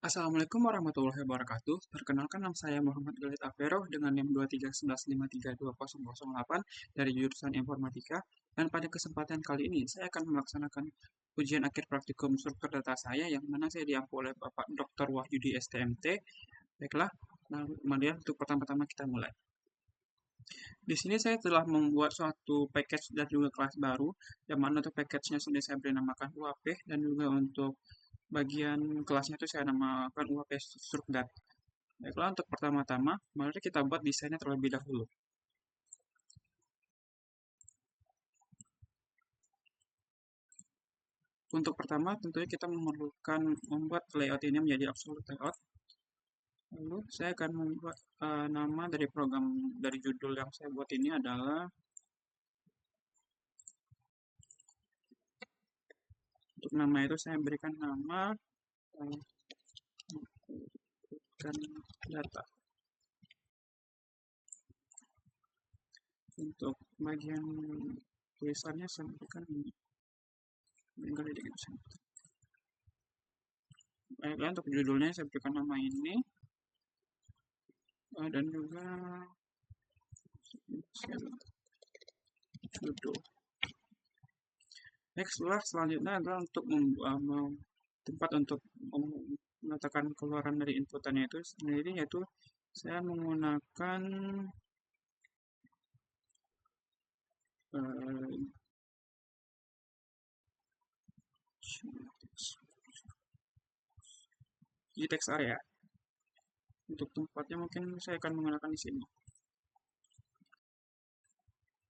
Assalamualaikum warahmatullahi wabarakatuh. Perkenalkan nama saya Muhammad Galid Afero dengan NIM 231153208 dari jurusan Informatika. Dan pada kesempatan kali ini saya akan melaksanakan ujian akhir praktikum struktur data saya yang mana saya diampu oleh Bapak Dr. Wahyudi STMT. Baiklah, kemudian untuk pertama-tama kita mulai. Di sini saya telah membuat suatu package dan juga kelas baru, yang mana untuk package-nya sudah saya beri namakan UAP dan juga untuk bagian kelasnya itu saya namakan UAP Strukdat. Baiklah, untuk pertama-tama, mari kita buat desainnya terlebih dahulu. Untuk pertama, tentunya kita memerlukan membuat layout ini menjadi absolute layout. Lalu, saya akan membuat nama dari program, dari judul yang saya buat ini adalah untuk nama itu saya berikan nama data. Untuk bagian tulisannya saya berikan ini. Baiklah, untuk judulnya saya berikan nama ini dan juga judul. Next, selanjutnya adalah untuk tempat untuk mengatakan keluaran dari inputannya itu sendiri, yaitu saya menggunakan GText area. Untuk tempatnya mungkin saya akan menggunakan di sini.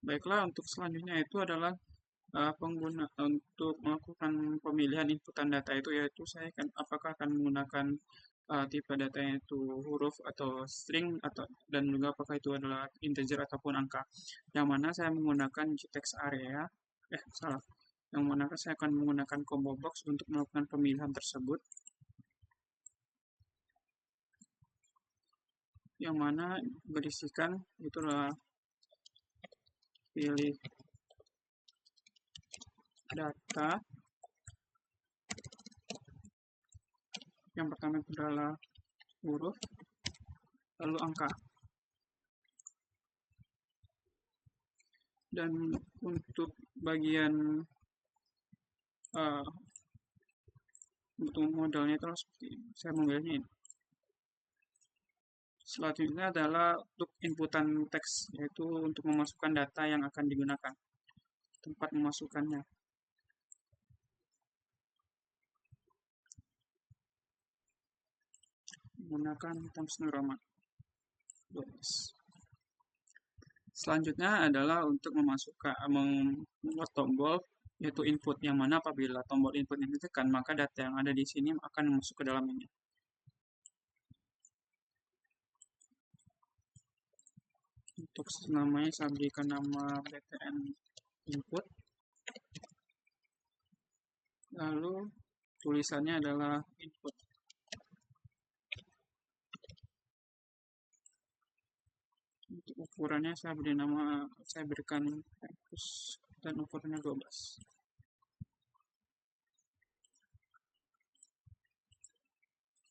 Baiklah, untuk selanjutnya itu adalah pengguna untuk melakukan pemilihan inputan data itu, yaitu saya apakah akan menggunakan tipe datanya itu huruf atau string atau dan juga apakah itu adalah integer ataupun angka. Yang mana saya menggunakan GText area, yang mana saya akan menggunakan combo box untuk melakukan pemilihan tersebut. Yang mana berisikan itulah pilih data. Yang pertama itu adalah huruf, lalu angka. Dan untuk bagian untuk modelnya itu seperti ini. Saya memilihnya ini. Selanjutnya adalah untuk inputan teks, yaitu untuk memasukkan data yang akan digunakan, tempat memasukkannya. Menggunakan Times New Roman 12. Selanjutnya adalah untuk membuat tombol, yaitu input, yang mana apabila tombol input ini ditekan, maka data yang ada di sini akan masuk ke dalam ini. Untuk namanya saya berikan nama btn input. Lalu tulisannya adalah input. Untuk ukurannya saya berikan dan ukurannya 12.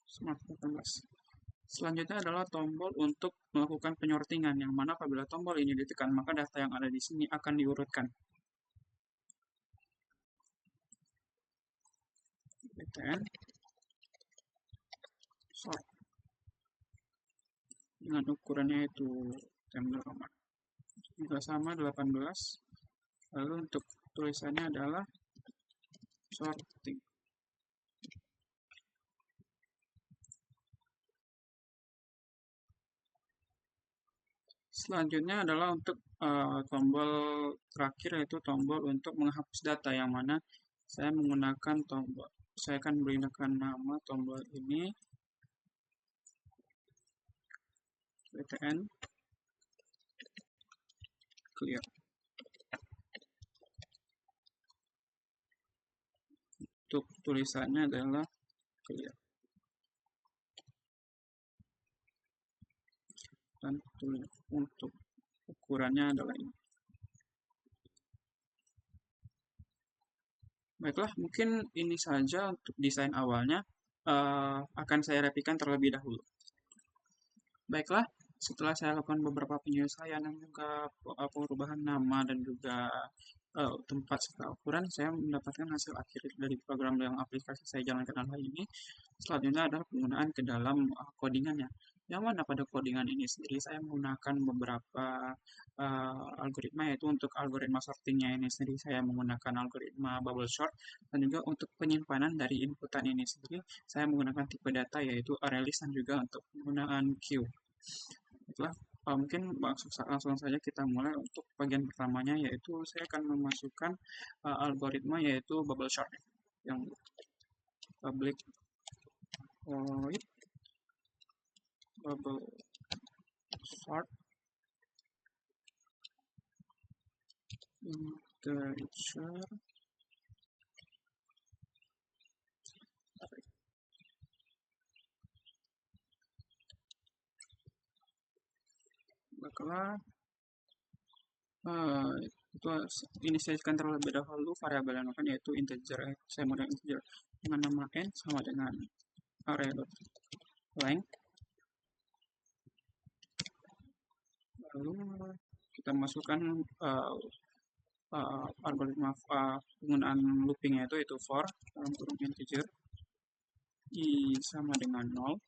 Smart 18. Selanjutnya adalah tombol untuk melakukan penyortingan, yang mana apabila tombol ini ditekan, maka data yang ada di sini akan diurutkan. btn sort dengan ukurannya itu Times Roman juga sama 18. Lalu untuk tulisannya adalah sorting. Selanjutnya adalah untuk tombol terakhir, yaitu tombol untuk menghapus data, yang mana saya menggunakan tombol. Saya akan menggunakan nama tombol ini btn clear. Untuk tulisannya adalah clear. Dan untuk ukurannya adalah ini. Baiklah, mungkin ini saja untuk desain awalnya. akan saya rapikan terlebih dahulu. Baiklah, setelah saya lakukan beberapa penyesuaian dan juga perubahan nama dan juga tempat serta ukuran, saya mendapatkan hasil akhir dari program yang aplikasi saya jalankan hari ini. Selanjutnya adalah penggunaan ke dalam codingannya. Yang mana pada codingan ini sendiri saya menggunakan beberapa algoritma, yaitu untuk algoritma sortingnya ini sendiri saya menggunakan algoritma bubble sort, dan juga untuk penyimpanan dari inputan ini sendiri saya menggunakan tipe data yaitu array list dan juga untuk penggunaan queue. Baiklah, mungkin langsung saja kita mulai untuk bagian pertamanya, yaitu saya akan memasukkan algoritma yaitu bubble sort yang public void bubble sort integer. Baiklah, itu inisialisasikan terlebih dahulu variabel yang akan yaitu integer. Saya menggunakan integer dengan nama n sama dengan array.length. Lalu kita masukkan algoritma penggunaan loopingnya itu for dalam kurung integer i sama dengan 0,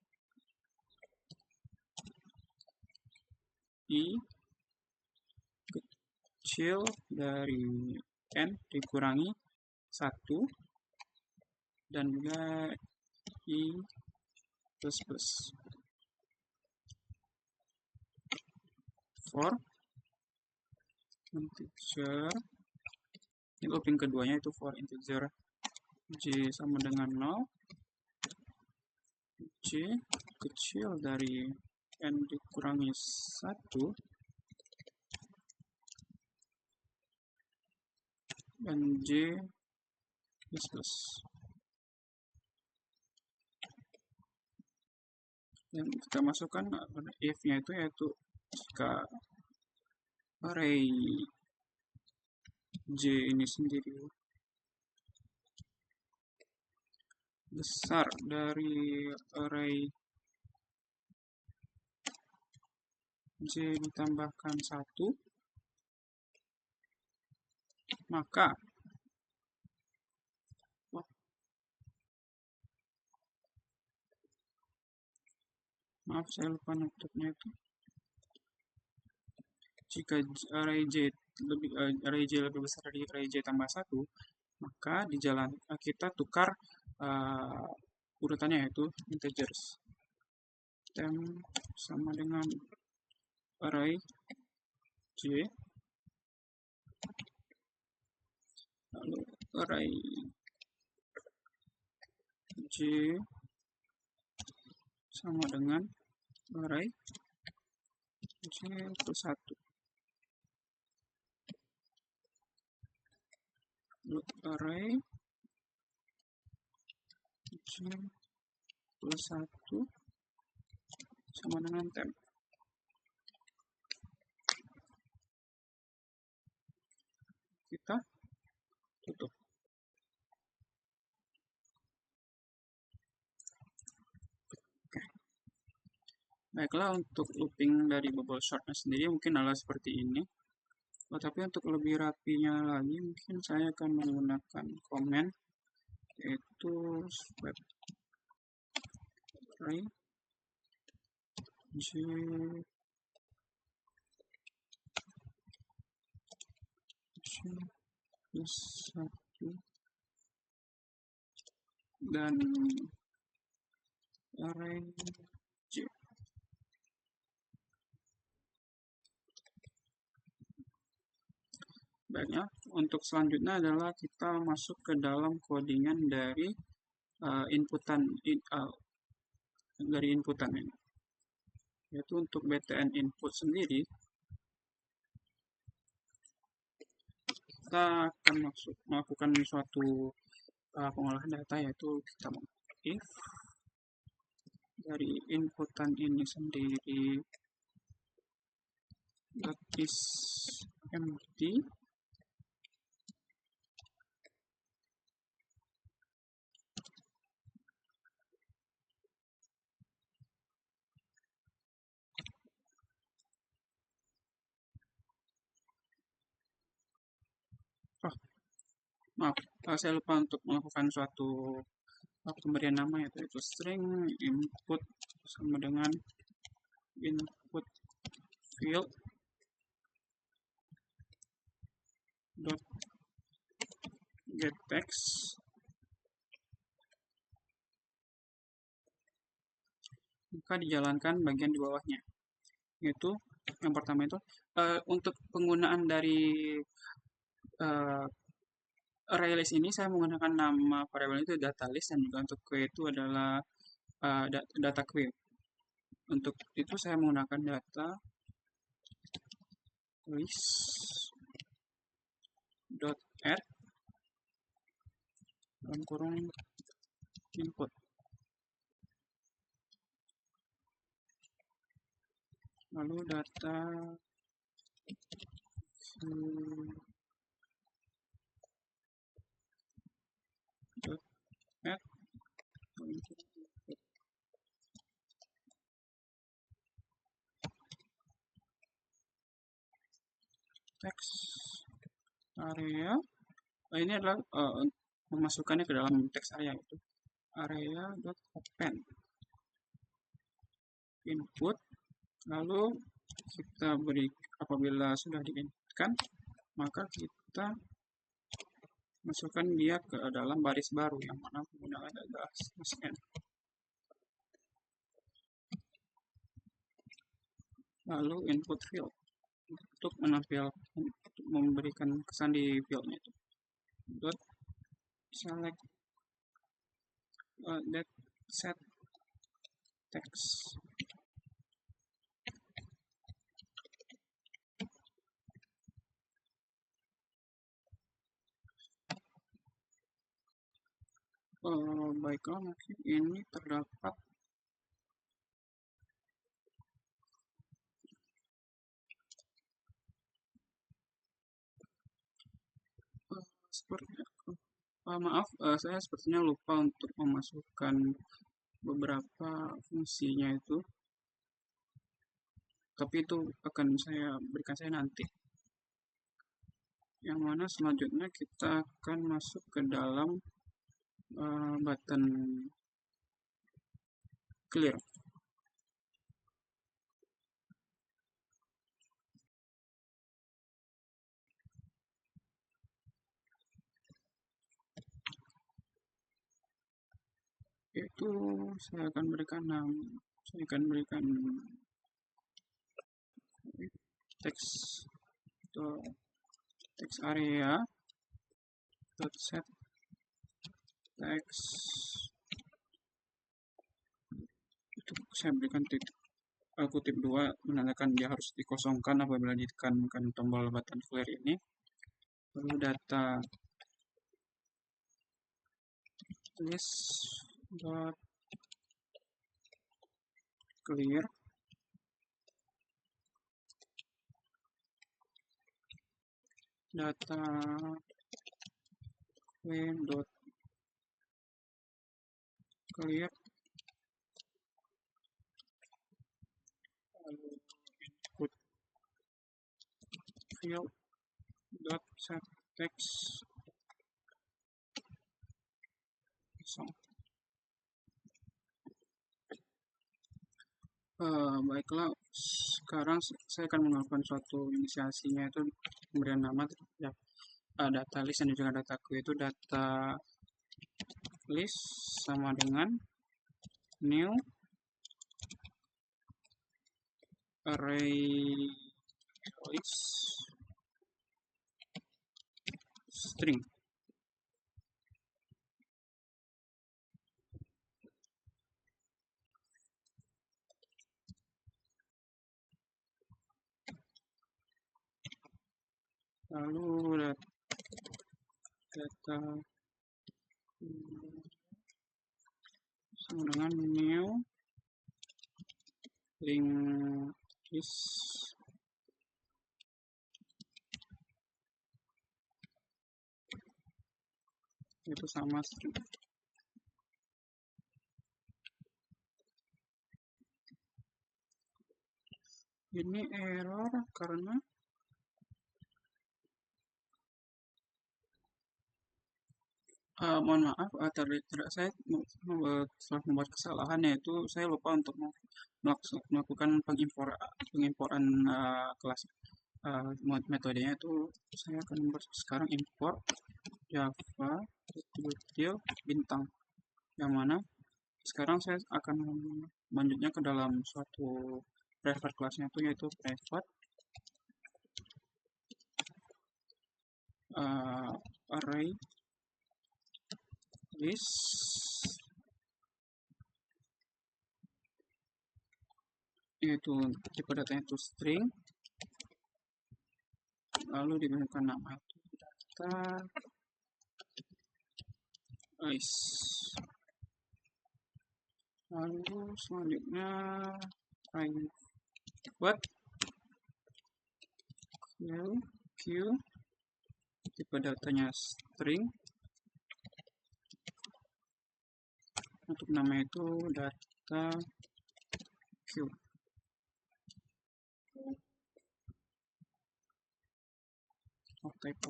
i kecil dari n dikurangi 1, dan juga i plus plus. For integer, ini looping keduanya itu for integer j sama dengan 0, j kecil dari n dikurangi 1, dan j plus plus. Dan kita masukkan if-nya itu yaitu jika array j ini sendiri besar dari array j ditambahkan 1, maka maaf saya lupa notepnya itu. Jika array j lebih besar dari array j tambah 1, maka di jalan kita tukar urutannya yaitu integers. Temp sama dengan array j, lalu array j sama dengan array j plus 1. Lalu array j plus 1 sama dengan temp. Kita tutup. Baiklah, untuk looping dari bubble sort-nya sendiri mungkin adalah seperti ini. Tapi untuk lebih rapinya lagi, mungkin saya akan menggunakan comment yaitu swap array j plus 1 dan array j. Baiknya, untuk selanjutnya adalah kita masuk ke dalam codingan dari inputan ini, yaitu untuk btn input sendiri kita akan melakukan suatu pengolahan data, yaitu kita if dari inputan ini sendiri that is empty, Oh, maaf, saya lupa untuk melakukan suatu pemberian nama, yaitu string input sama dengan input field dot get text, maka dijalankan bagian di bawahnya, yaitu yang pertama itu untuk penggunaan dari ArrayList ini saya menggunakan nama variabel itu data list, dan juga untuk queue itu adalah data queue. Untuk itu saya menggunakan data list dot add dalam kurung input, lalu data dot add text area. Ini adalah memasukkannya ke dalam teks area, itu area dot open input, lalu kita beri, apabila sudah diinputkan maka kita masukkan dia ke dalam baris baru yang mana menggunakan data n. Lalu input field untuk memberikan kesan di fieldnya itu dot select that set text. Baiklah, mungkin ini terdapat seperti maaf, saya sepertinya lupa untuk memasukkan beberapa fungsinya itu, tapi itu akan saya berikan saya nanti. Yang mana selanjutnya kita akan masuk ke dalam button clear. Yaitu saya akan berikan teks atau teks area dot set text, itu saya berikan kutip 2 menandakan dia harus dikosongkan apabila ditekankan tombol button clear ini. Lalu data list dot clear, data queue dot clear, lalu input field dot set text kosong. Baiklah, sekarang saya akan melakukan suatu inisiasinya, itu pemberian nama terhadap data list dan juga data queue, itu data list sama dengan new array list string. Lalu data sama dengan new link list itu sama string. Ini error karena Mohon maaf, saya setelah membuat kesalahan, yaitu saya lupa untuk melakukan pengimporan kelas metodenya itu. Saya akan sekarang import Java util bintang, yang mana sekarang saya akan melanjutnya ke dalam suatu private kelasnya itu, yaitu private array list, yaitu tipe datanya itu string, lalu diberikan nama itu data list, lalu selanjutnya private q tipe datanya string, untuk nama itu data q. Typo.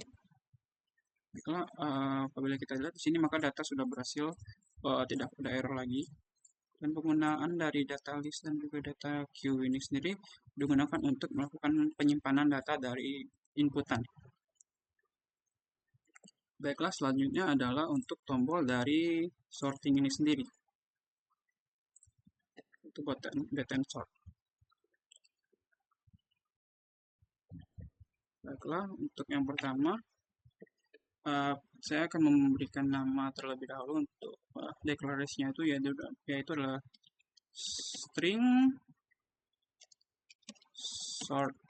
Baiklah, apabila kita lihat di sini maka data sudah berhasil, tidak ada error lagi. Dan penggunaan dari data list dan juga data queue ini sendiri digunakan untuk melakukan penyimpanan data dari inputan. Baiklah, selanjutnya adalah untuk tombol dari sorting ini sendiri. Itu button sort. Baiklah, untuk yang pertama, saya akan memberikan nama terlebih dahulu untuk deklarasinya itu, yaitu adalah string sorting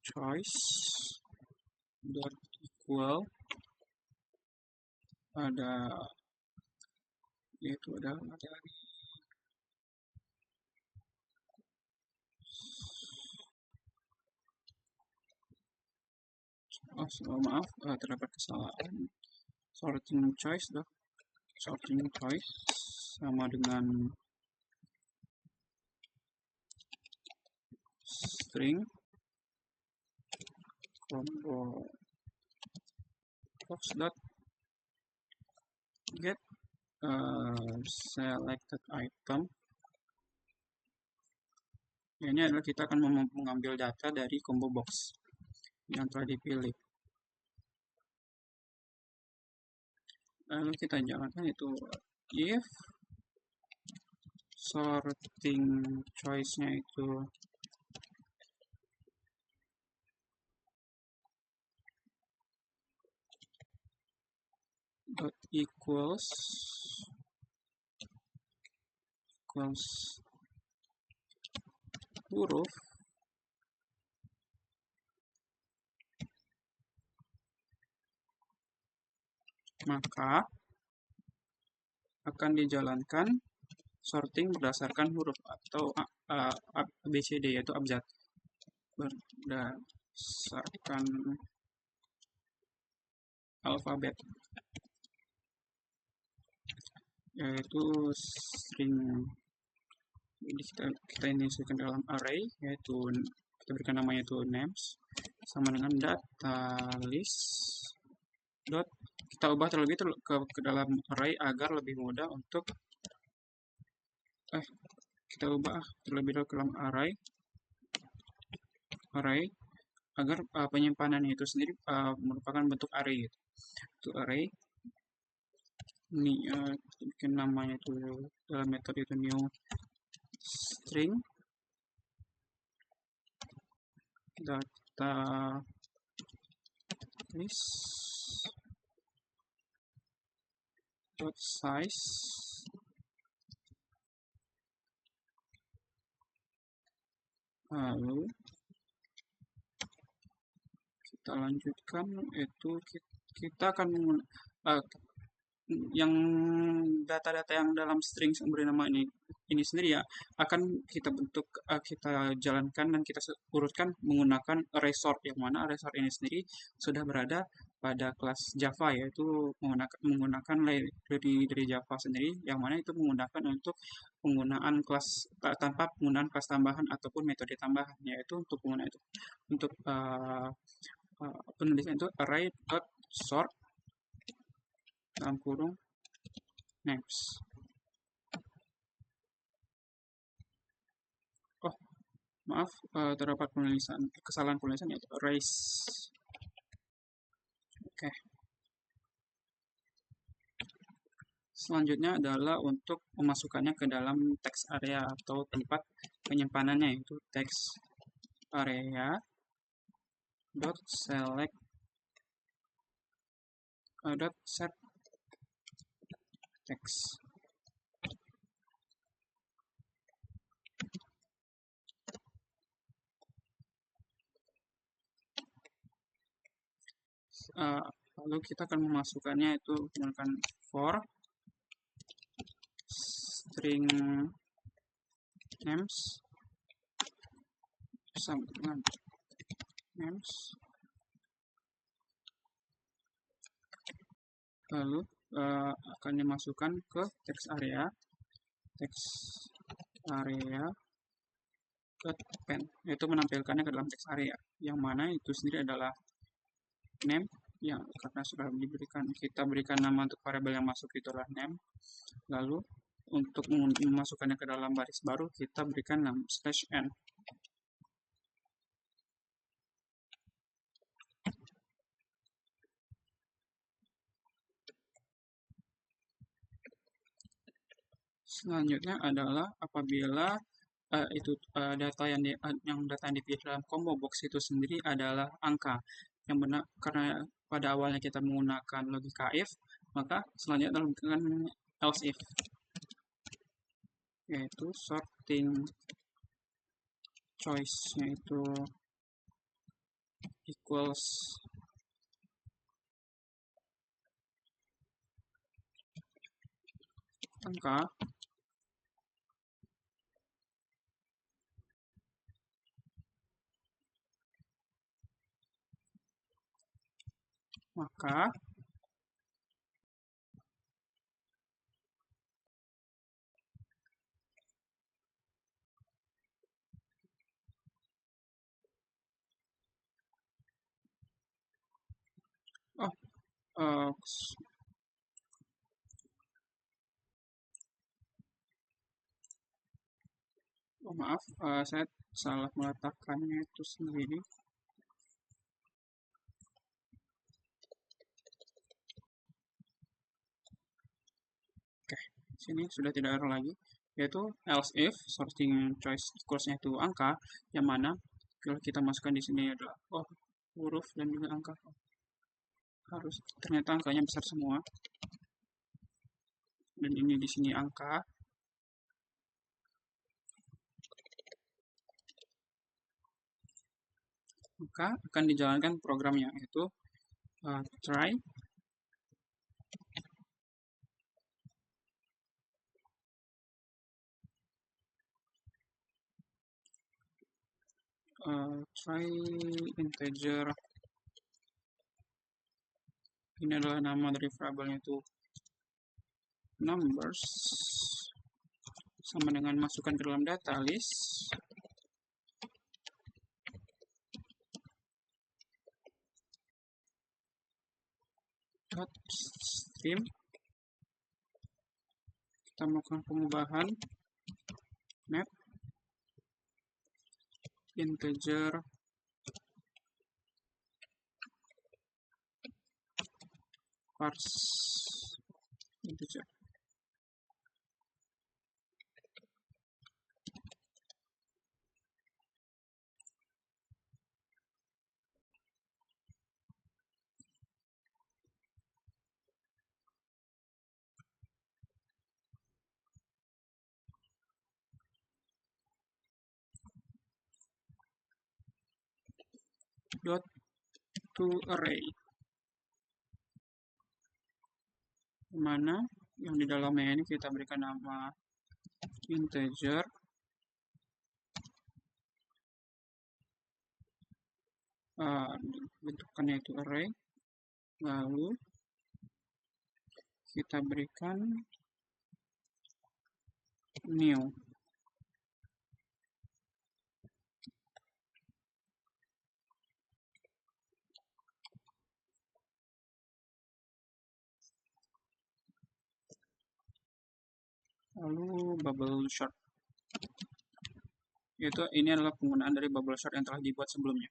choice dot equal yaitu ada maaf, terdapat kesalahan. Sorting choice sama dengan string combo box dot get selected item. Ini adalah kita akan mengambil data dari combo box yang telah dipilih. Lalu kita jalankan itu if sorting choice-nya itu dot equals huruf, maka akan dijalankan sorting berdasarkan huruf atau ABCD, yaitu abjad, berdasarkan alfabet, yaitu string. Jadi kita inisialkan dalam array, yaitu kita berikan namanya itu names, sama dengan data list dot, kita ubah terlebih ke dalam array agar lebih mudah untuk kita ubah terlebih dahulu ke dalam array agar penyimpanannya itu sendiri merupakan bentuk array gitu. Itu array ini bikin namanya itu dalam metode itu new string data list dot size, lalu kita lanjutkan, itu kita akan yang data-data yang dalam string yang beri nama ini sendiri ya akan kita bentuk, kita jalankan dan kita urutkan menggunakan array sort, yang mana array sort ini sendiri sudah berada pada kelas Java, yaitu menggunakan library dari Java sendiri, yang mana itu menggunakan untuk penggunaan kelas tanpa penggunaan kelas tambahan ataupun metode tambahan, yaitu untuk penggunaan itu untuk penulisan itu array.sort dalam kurung names. Oh, maaf, terdapat kesalahan penulisan, yaitu arrays. Oke. Selanjutnya adalah untuk memasukkannya ke dalam text area atau tempat penyimpanannya, yaitu text area dot select dot set text. Lalu kita akan memasukkannya itu menggunakan for string names sama dengan names, lalu akan dimasukkan ke text area append, yaitu menampilkannya ke dalam text area, yang mana itu sendiri adalah name, yang karena sudah kita berikan nama untuk variabel yang masuk itulah name. Lalu untuk memasukkannya ke dalam baris baru, kita berikan nama /n. Selanjutnya adalah apabila data yang dipilih dalam combo box itu sendiri adalah angka yang benar, karena pada awalnya kita menggunakan logika if, maka selanjutnya adalah menggunakan else if, yaitu sorting choice-nya itu equals angka, maka maaf, saya salah meletakkannya itu sendiri. Oke, sini sudah tidak error lagi, yaitu else if sorting choice equals-nya itu angka, yang mana kalau kita masukkan di sini adalah huruf dan juga angka. Ternyata angkanya besar semua, dan ini di sini angka. Maka akan dijalankan programnya, yaitu try integer, ini adalah nama dari variabelnya itu numbers, sama dengan masukkan ke dalam data list stream. Kita melakukan pengubahan map integer parse integer. Dot to array, mana yang di dalamnya ini kita berikan nama integer, bentukannya itu array, lalu kita berikan new. Lalu bubble chart, yaitu ini adalah penggunaan dari bubble chart yang telah dibuat sebelumnya.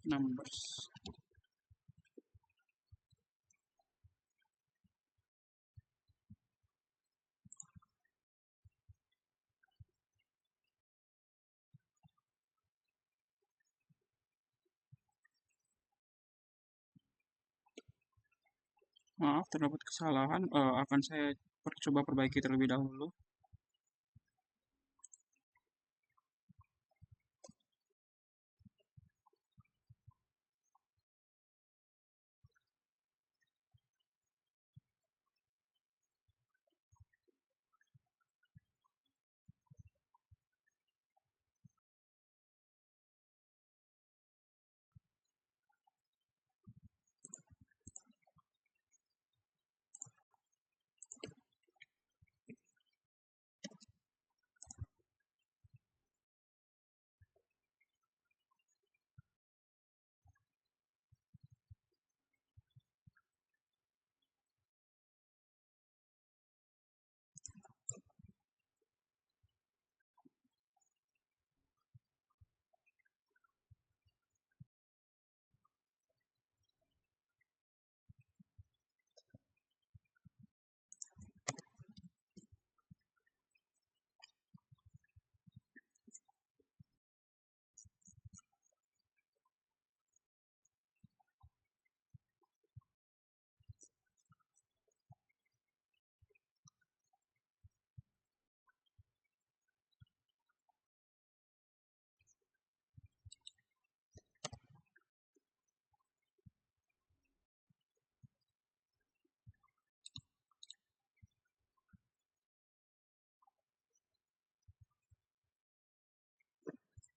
Numbers. Maaf, terdapat kesalahan. Akan saya coba perbaiki terlebih dahulu.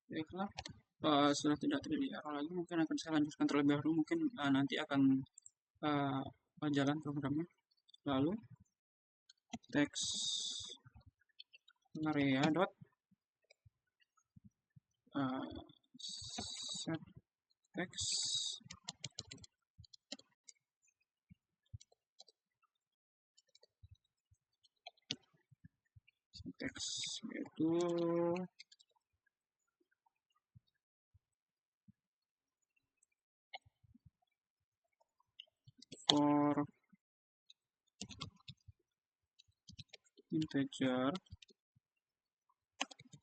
Baiklah, sudah tidak terjadi error lagi, mungkin akan saya lanjutkan terlebih dahulu, mungkin nanti akan jalan programnya. Lalu text area dot set text text, yaitu for integer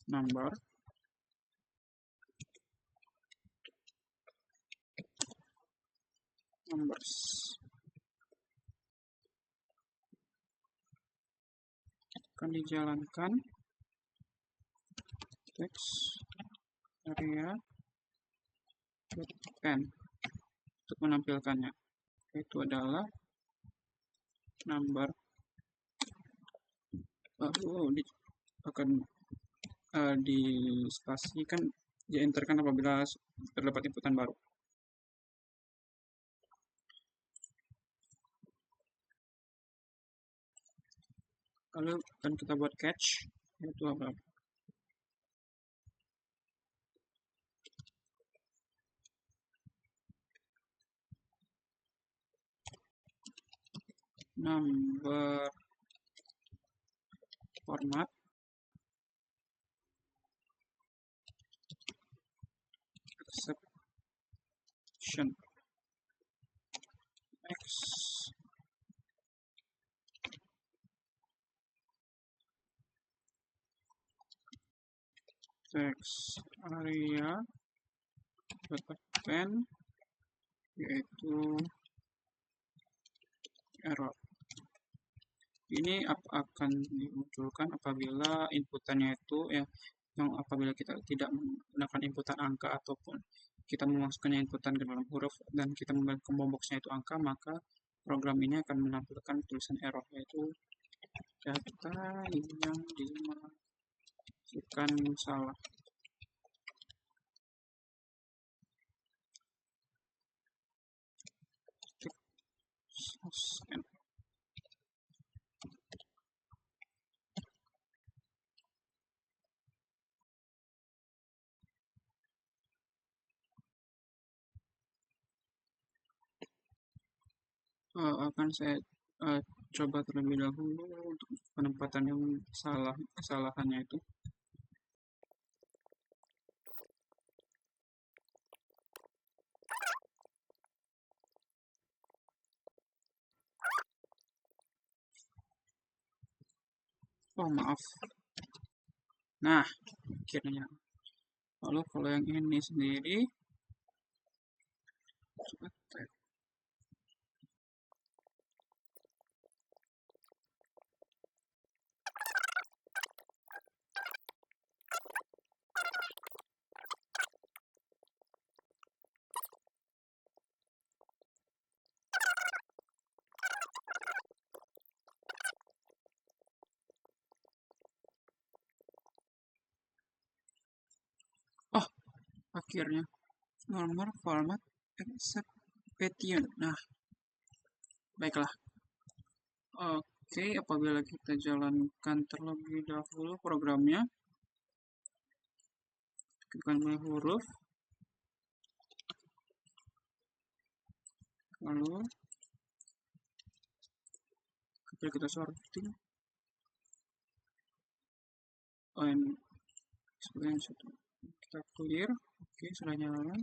number numbers. Akan dijalankan text area pen untuk menampilkannya, yaitu adalah number, lalu akan dispasikan, dienterkan apabila terdapat inputan baru. Lalu akan kita buat catch, yaitu apa? Number format exception x text area pen, yaitu error. Ini akan dimunculkan apabila inputannya itu yang apabila kita tidak menggunakan inputan angka ataupun kita memasukkannya inputan ke dalam huruf dan kita membalikkan boxnya itu angka, maka program ini akan menampilkan tulisan error, yaitu data yang dimasukkan salah. akan saya coba terlebih dahulu untuk penempatan yang kesalahannya itu. Oh, maaf. Nah, akhirnya. Lalu kalau yang ini sendiri, coba tab. Oh, akhirnya nomor format exception. Nah, baiklah. Oke, apabila kita jalankan terlebih dahulu programnya, tekan huruf, lalu kita sorting, seperti yang satu. Kita clear, oke, sudah jalan.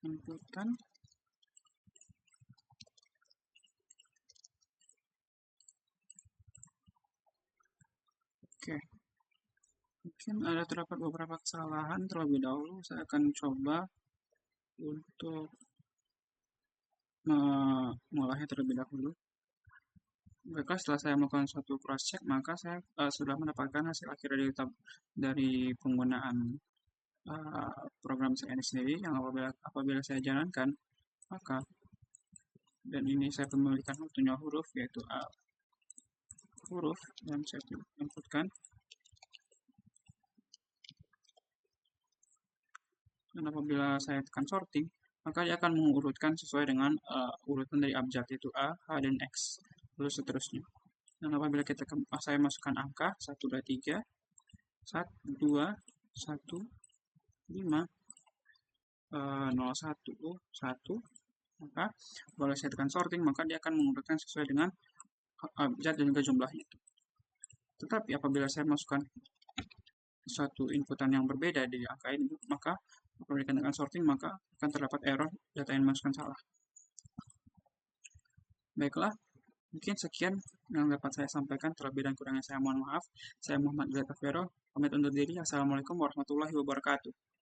Inputan, oke. Mungkin ada terdapat beberapa kesalahan terlebih dahulu. Saya akan coba untuk mengolahnya terlebih dahulu. Baiklah, setelah saya melakukan suatu cross check, maka saya sudah mendapatkan hasil akhir dari penggunaan program saya ini sendiri, yang apabila saya jalankan, maka, dan ini saya memiliki waktunya huruf, yaitu huruf, dan saya inputkan, dan apabila saya tekan sorting, maka dia akan mengurutkan sesuai dengan urutan dari abjad, yaitu A, H, dan X, lalu seterusnya. Dan apabila saya masukkan angka 1, 2, 3, 1, 2, 1, 5, 0, 1, 1, maka kalau saya tekan sorting, maka dia akan mengurutkan sesuai dengan abjad dan juga jumlahnya. Tetapi apabila saya masukkan suatu inputan yang berbeda di angka ini, maka apabila dikenakan sorting, maka akan terdapat error data yang dimasukkan salah. Baiklah, mungkin sekian yang dapat saya sampaikan. Terlebih dan kurangnya saya mohon maaf. Saya Muhammad Zeta Vero, pamit undur diri. Assalamualaikum warahmatullahi wabarakatuh.